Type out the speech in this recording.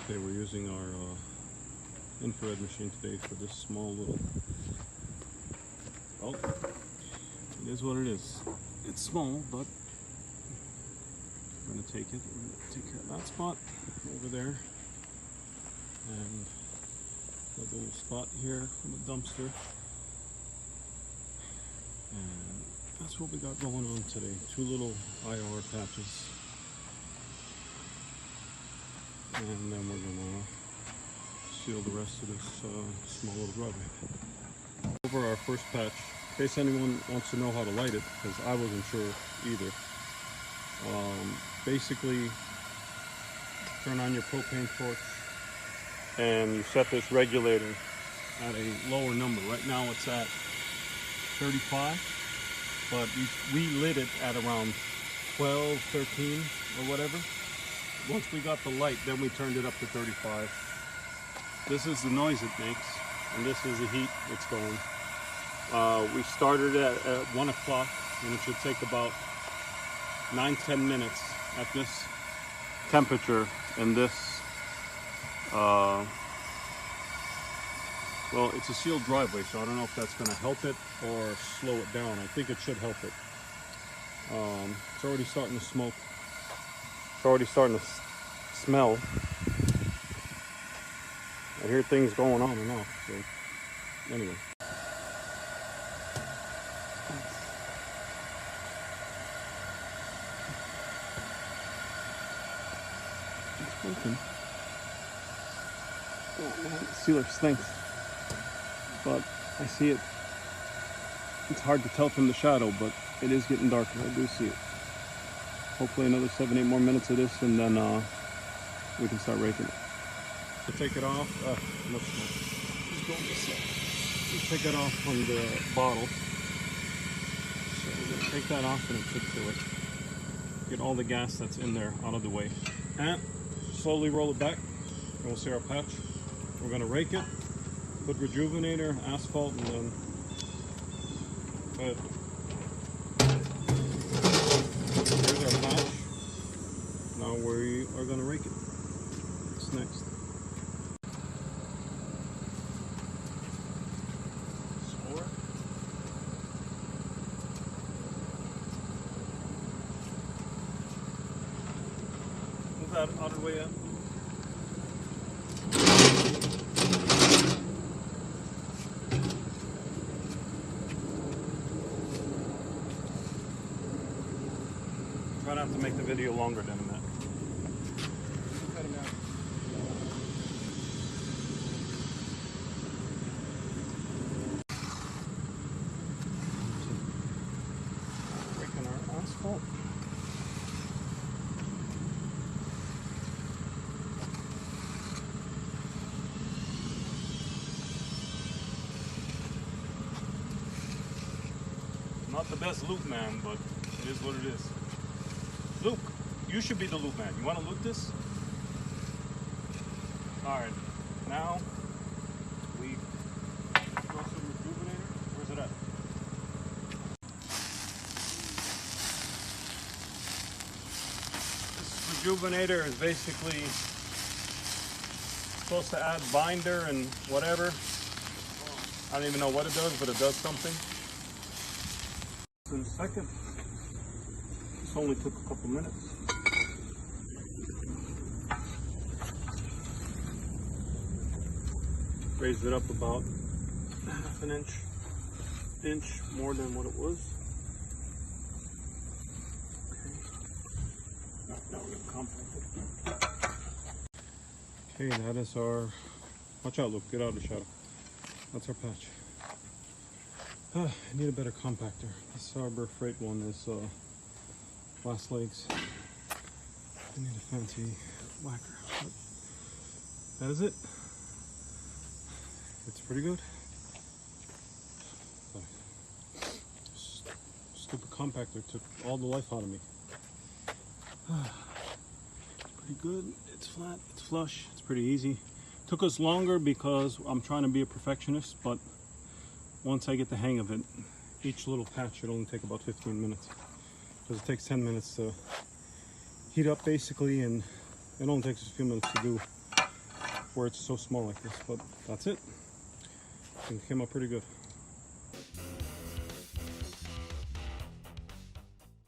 Okay, we're using our infrared machine today for this small little, well, it is what it is. It's small, but we're going to take it. We're going to take care of that spot over there, and a little spot here from the dumpster, and that's what we got going on today. 2 little IR patches, and then we're going to seal the rest of this small little driveway. Over our first patch, in case anyone wants to know how to light it, because I wasn't sure either. Basically, turn on your propane torch and you set this regulator at a lower number. Right now it's at 35, but we lit it at around 12, 13 or whatever. Once we got the light, then we turned it up to 35. This is the noise it makes, and this is the heat it's going. We started at 1 o'clock, and it should take about 9-10 minutes at this temperature and this, well, it's a sealed driveway, so I don't know if that's going to help it or slow it down. I think it should help it. It's already starting to smoke. It's already starting to smell. I hear things going on and off, so anyway. It's working. Oh man, the sealer stinks. But I see it. It's hard to tell from the shadow, but it is getting darker. I do see it. Hopefully another 7-8 more minutes of this, and then we can start raking it. To take it off, take it off from the bottle. So we're going to take that off and chip through it. Get all the gas that's in there out of the way. And slowly roll it back. And we'll see our patch. We're going to rake it, put rejuvenator, asphalt, and then here's our patch. Now we are going to rake it. What's next? That out of the way in. Try not to make the video longer than that. Breaking our asphalt. Not the best loop man, but it is what it is. Luke, you should be the loop man. You want to loop this? Alright, now we throw some rejuvenator. Where's it at? This rejuvenator is basically supposed to add binder and whatever. I don't even know what it does, but it does something. In a second. This only took a couple minutes. Raised it up about half an inch more than what it was. Okay. Now we're gonna compact it. Okay, that is our. Watch out, Luke. Get out of the shadow. That's our patch. I need a better compactor. This Harbor Freight one is glass legs. I need a fancy whacker. But that is it. It's pretty good. Stupid compactor took all the life out of me. Pretty good. It's flat. It's flush. It's pretty easy. Took us longer because I'm trying to be a perfectionist, but once I get the hang of it, each little patch should only take about 15 minutes. Because it takes 10 minutes to heat up basically, and it only takes a few minutes to do where it's so small like this, but that's it. It came out pretty good.